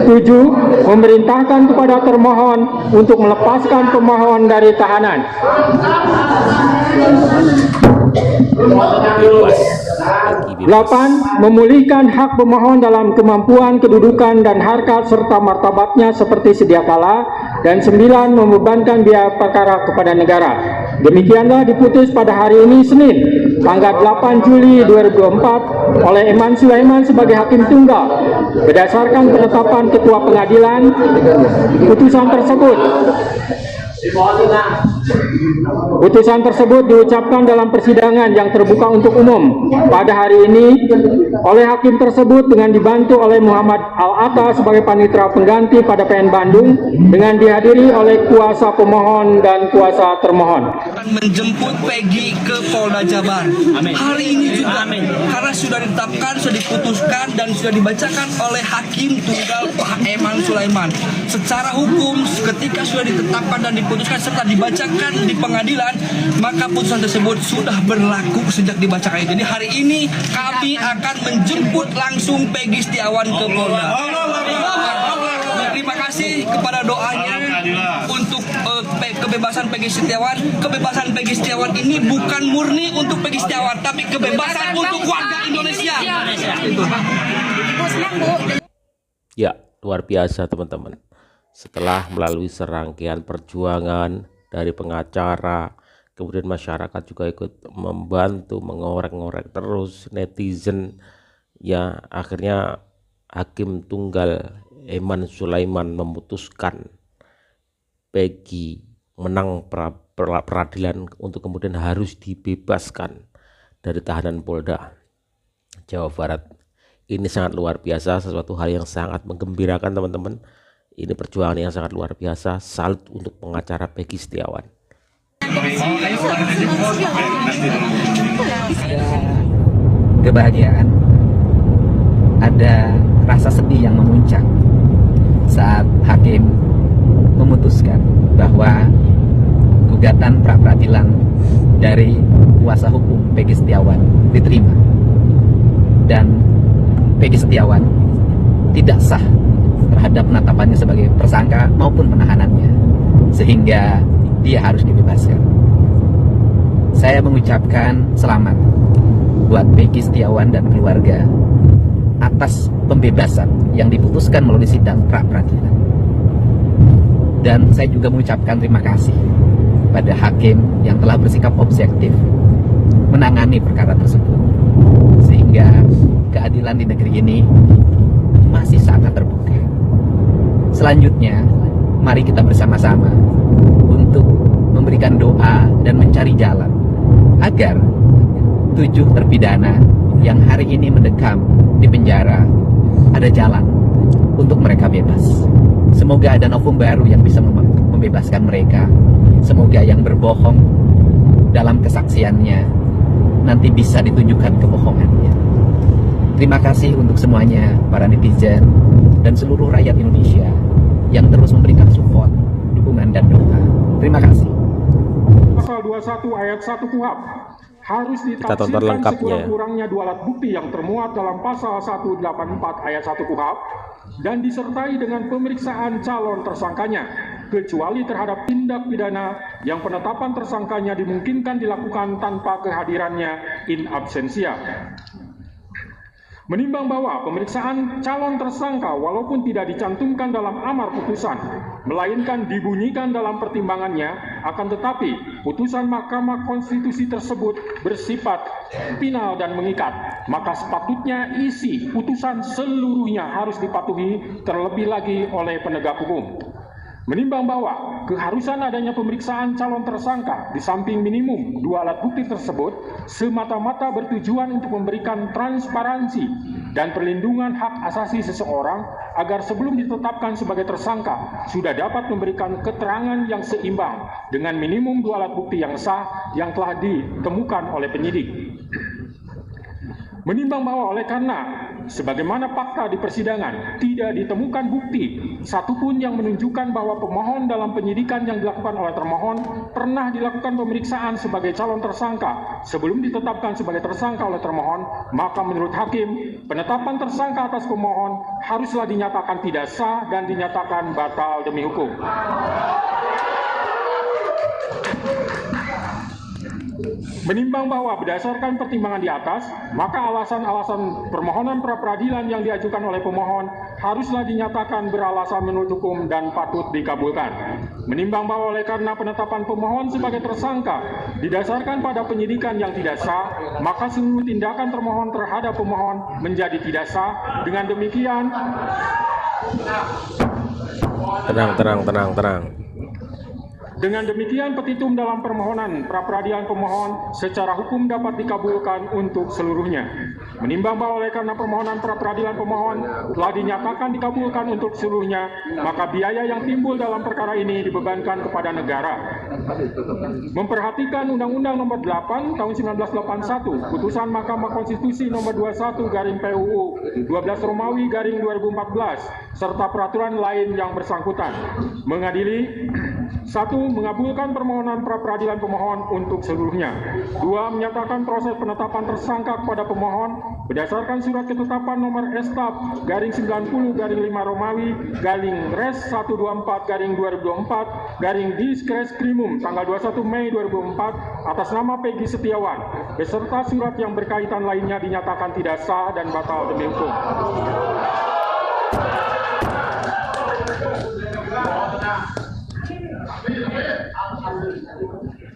7. Memerintahkan kepada termohon untuk melepaskan pemohon dari tahanan. 8. Memulihkan hak pemohon dalam kemampuan, kedudukan, dan harkat serta martabatnya seperti sedia kala. Dan 9. Membebankan biaya perkara kepada negara. Demikianlah diputus pada hari ini Senin, tanggal 8 Juli 2024 oleh Eman Sulaiman sebagai Hakim Tunggal. Berdasarkan penetapan Ketua Pengadilan, putusan tersebut diucapkan dalam persidangan yang terbuka untuk umum pada hari ini oleh hakim tersebut dengan dibantu oleh Muhammad Al-Atta sebagai panitera pengganti pada PN Bandung dengan dihadiri oleh kuasa pemohon dan kuasa termohon. Menjemput Peggy ke Polda Jabar. Hari ini juga karena sudah ditetapkan, sudah diputuskan dan sudah dibacakan oleh Hakim Tunggal Pak Eman Sulaiman. Secara hukum ketika sudah ditetapkan dan diputuskan serta dibacakan di pengadilan, maka putusan tersebut sudah berlaku sejak dibacakan. Jadi hari ini kami akan menjemput langsung Peggy Setiawan ke Polda. Terima kasih kepada doanya untuk kebebasan Peggy Setiawan. Kebebasan Peggy Setiawan ini bukan murni untuk Peggy Setiawan, tapi kebebasan untuk warga Indonesia. Ya, luar biasa teman-teman. Setelah melalui serangkaian perjuangan dari pengacara, kemudian masyarakat juga ikut membantu mengorek-ngorek terus netizen, ya akhirnya Hakim Tunggal Eman Sulaiman memutuskan Peggy menang peradilan untuk kemudian harus dibebaskan dari tahanan Polda Jawa Barat. Ini sangat luar biasa, sesuatu hal yang sangat menggembirakan teman-teman. Ini perjuangan yang sangat luar biasa. Salut untuk pengacara Peggy Setiawan. Ada kebahagiaan, ada rasa sedih yang memuncak saat hakim memutuskan bahwa gugatan pra peradilan dari kuasa hukum Peggy Setiawan diterima dan Peggy Setiawan tidak sah terhadap penetapannya sebagai tersangka maupun penahanannya, sehingga dia harus dibebaskan. Saya mengucapkan selamat buat Peggy Setiawan dan keluarga atas pembebasan yang diputuskan melalui sidang pra peradilan. Dan saya juga mengucapkan terima kasih pada hakim yang telah bersikap objektif menangani perkara tersebut, sehingga keadilan di negeri ini masih sangat terbuka. Selanjutnya, mari kita bersama-sama untuk memberikan doa dan mencari jalan agar 7 terpidana yang hari ini mendekam di penjara ada jalan untuk mereka bebas. Semoga ada novum baru yang bisa membebaskan mereka. Semoga yang berbohong dalam kesaksiannya nanti bisa ditunjukkan kebohongannya. Terima kasih untuk semuanya, para netizen dan seluruh rakyat Indonesia yang terus memberikan support, dukungan, dan doa. Terima kasih. Pasal 21 ayat 1 KUHP harus ditafsirkan sekurang-kurangnya 2 alat bukti yang termuat dalam pasal 184 ayat 1 KUHP dan disertai dengan pemeriksaan calon tersangkanya, kecuali terhadap tindak pidana yang penetapan tersangkanya dimungkinkan dilakukan tanpa kehadirannya in absentia. Menimbang bahwa pemeriksaan calon tersangka walaupun tidak dicantumkan dalam amar putusan, melainkan dibunyikan dalam pertimbangannya, akan tetapi putusan Mahkamah Konstitusi tersebut bersifat final dan mengikat, maka sepatutnya isi putusan seluruhnya harus dipatuhi terlebih lagi oleh penegak hukum. Menimbang bahwa keharusan adanya pemeriksaan calon tersangka di samping minimum 2 alat bukti tersebut semata-mata bertujuan untuk memberikan transparansi dan perlindungan hak asasi seseorang agar sebelum ditetapkan sebagai tersangka sudah dapat memberikan keterangan yang seimbang dengan minimum 2 alat bukti yang sah yang telah ditemukan oleh penyidik. Menimbang bahwa oleh karena sebagaimana fakta di persidangan, tidak ditemukan bukti satupun yang menunjukkan bahwa pemohon dalam penyidikan yang dilakukan oleh termohon pernah dilakukan pemeriksaan sebagai calon tersangka sebelum ditetapkan sebagai tersangka oleh termohon, maka menurut hakim, penetapan tersangka atas pemohon haruslah dinyatakan tidak sah dan dinyatakan batal demi hukum. Menimbang bahwa berdasarkan pertimbangan di atas, maka alasan-alasan permohonan pra-peradilan yang diajukan oleh pemohon haruslah dinyatakan beralasan menurut hukum dan patut dikabulkan. Menimbang bahwa oleh karena penetapan pemohon sebagai tersangka didasarkan pada penyidikan yang tidak sah, maka seluruh tindakan termohon terhadap pemohon menjadi tidak sah. Dengan demikian, Tenang. Dengan demikian, petitum dalam permohonan pra-peradilan pemohon secara hukum dapat dikabulkan untuk seluruhnya. Menimbang bahwa oleh karena permohonan pra-peradilan pemohon telah dinyatakan dikabulkan untuk seluruhnya, maka biaya yang timbul dalam perkara ini dibebankan kepada negara. Memperhatikan Undang-Undang Nomor 8 Tahun 1981, Putusan Mahkamah Konstitusi Nomor 21/PUU 12 Romawi /2014, serta peraturan lain yang bersangkutan. Mengadili: 1. Mengabulkan permohonan pra-peradilan pemohon untuk seluruhnya. 2. Menyatakan proses penetapan tersangka kepada pemohon berdasarkan surat ketetapan nomor Estaf /90/5 Romawi /Res 124/2024 Diskres Krimum tanggal 21 Mei 2004 atas nama Peggy Setiawan beserta surat yang berkaitan lainnya dinyatakan tidak sah dan batal demi hukum.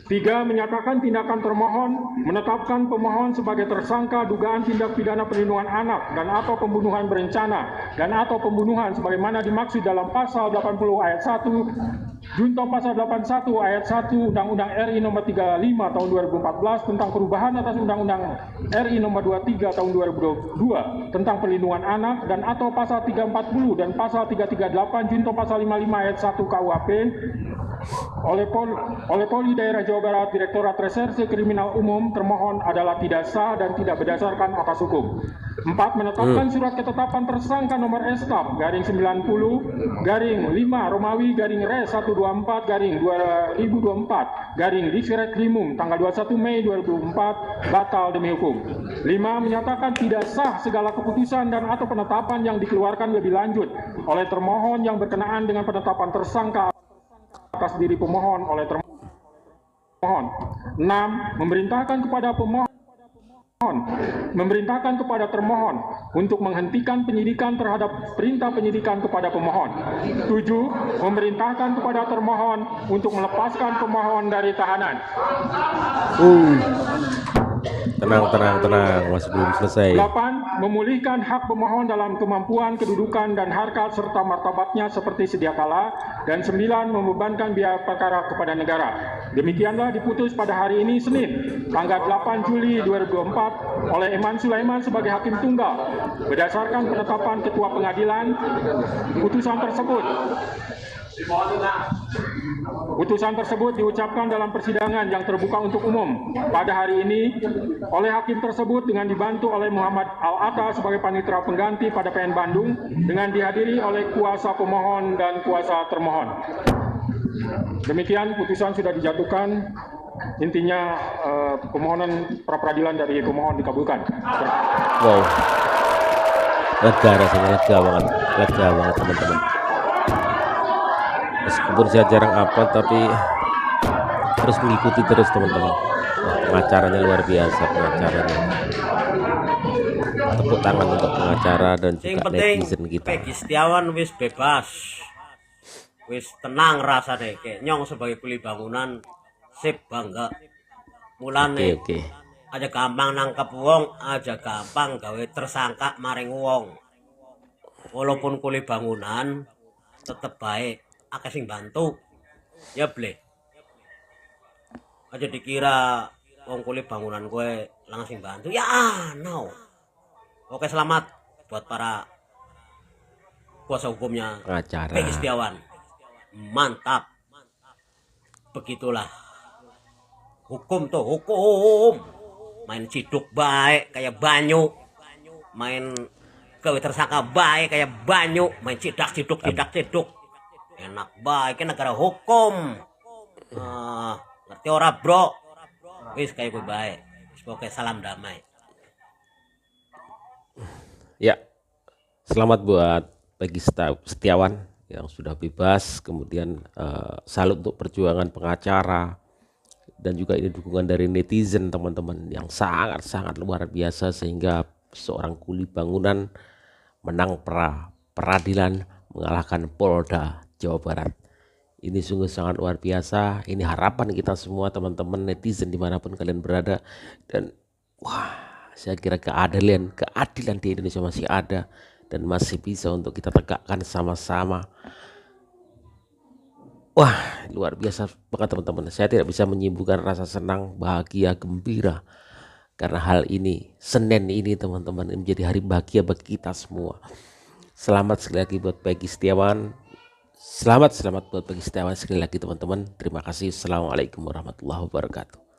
Tiga, menyatakan tindakan termohon menetapkan pemohon sebagai tersangka dugaan tindak pidana perlindungan anak dan atau pembunuhan berencana dan atau pembunuhan sebagaimana dimaksud dalam pasal 80 ayat 1 Junto pasal 81 ayat 1 Undang-Undang RI Nomor 35 Tahun 2014 tentang perubahan atas Undang-Undang RI Nomor 23 Tahun 2022 tentang perlindungan anak dan atau pasal 340 dan pasal 338 Junto pasal 55 ayat 1 KUHP oleh Polri Daerah Jawa Barat Direktorat Reserse Kriminal Umum termohon adalah tidak sah dan tidak berdasarkan atas hukum. 4. Menetapkan surat ketetapan tersangka nomor Estaf /90/5 Romawi /Res 124/2024 Diskret Krimum tanggal 21 Mei 2004 batal demi hukum. 5. Menyatakan tidak sah segala keputusan dan atau penetapan yang dikeluarkan lebih lanjut oleh termohon yang berkenaan dengan penetapan tersangka atas diri pemohon oleh termohon. 6. Memerintahkan kepada termohon untuk menghentikan penyidikan terhadap perintah penyidikan kepada pemohon. 7. Memerintahkan kepada termohon untuk melepaskan pemohon dari tahanan. Tenang, masih belum selesai. 8. Memulihkan hak pemohon dalam kemampuan, kedudukan, dan harkat serta martabatnya seperti sedia kala. Dan 9. Membebankan biaya perkara kepada negara. Demikianlah diputus pada hari ini Senin, tanggal 8 Juli 2024 oleh Eman Sulaiman sebagai Hakim Tunggal. Berdasarkan penetapan Ketua Pengadilan, putusan tersebut diucapkan dalam persidangan yang terbuka untuk umum pada hari ini oleh hakim tersebut dengan dibantu oleh Muhammad Al-Atta sebagai panitera pengganti pada PN Bandung dengan dihadiri oleh kuasa pemohon dan kuasa termohon. Demikian putusan sudah dijatuhkan. Intinya permohonan pra-peradilan dari pemohon dikabulkan. Wow, rasanya lega banget teman-teman. Meskipun saya jarang upload tapi terus mengikuti terus teman-teman. Pengacaranya luar biasa, pengacaranya. Tepuk tangan untuk pengacara dan juga netizen kita. Peggy Setiawan wis bebas, wis tenang rasanya. Kayak nyong sebagai kuli bangunan sip bangga. Mulane Oke. aja gampang nangkep wong, aja gampang gawe tersangka maring wong. Walaupun kuli bangunan tetep baik. Akeh sing bantu ya ble aja dikira wong kulit bangunan gue langsung bantu ya no. Oke, selamat buat para kuasa hukumnya Peggy Setiawan, mantap. Begitulah hukum tuh, hukum main ciduk baik kayak banyu, main gawe tersangka baik kayak banyu main cidak-ciduk enak baik negara hukum. Ngerti ora bro? Wis kayak gue baik. Semoga salam damai. Ya, selamat buat Peggy Setiawan yang sudah bebas, kemudian salut untuk perjuangan pengacara, dan juga ini dukungan dari netizen teman-teman yang sangat-sangat luar biasa, sehingga seorang kuli bangunan menang peradilan mengalahkan Polda Jawa Barat. Ini sungguh sangat luar biasa. Ini harapan kita semua teman-teman netizen dimanapun kalian berada. Dan wah, saya kira keadilan di Indonesia masih ada dan masih bisa untuk kita tegakkan sama-sama. Wah, luar biasa banget teman-teman. Saya tidak bisa menyembuhkan rasa senang, bahagia, gembira karena hal ini. Senin ini teman-teman menjadi hari bahagia bagi kita semua. Selamat sekali lagi buat Peggy Setiawan. Selamat buat Peggy Setiawan sekali lagi teman-teman. Terima kasih. Assalamualaikum warahmatullahi wabarakatuh.